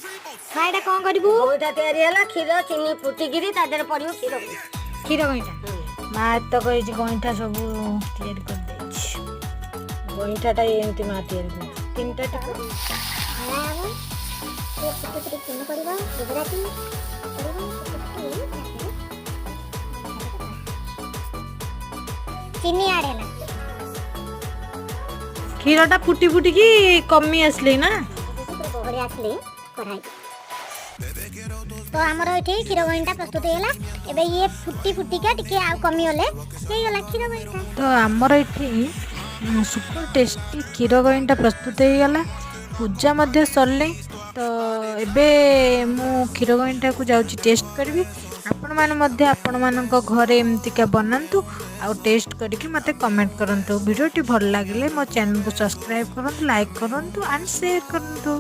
माइडा कौन करिबू गोइठा तैयारी है क्षीर चीनी फुटिकी तादेह पड़ो क्षीर क्षीर गईठा माँ तो कही गईठा सब तैयारी कर देछि गोइठाटा एमती माँ तैयारी तीन टा चीनी आड़ है क्षीरटा फुटी फुटिकी कमी आसले ना बहरी आसले कढ़ाई तो आमर ये क्षीर गईठा प्रस्तुत होगा एबे ये फुटी फुटिका टिके आ कमी गले गला क्षीर गईठा तो आमर ये सुपर टेस्टी क्षीर गईठा प्रस्तुत हो गला पूजा मध्य सरले तो एबे मु क्षीर गईठा को जाऊँगी टेस्ट करी आपण मैंने मध्य आपण मानक घरे एमतिका बनातु आउ टेस्ट करके मते कमेंट करंतु वीडियोटी भल लागिले मो चैनल को सब्सक्राइब करंतु लाइक करंतु एंड शेयर करंतु।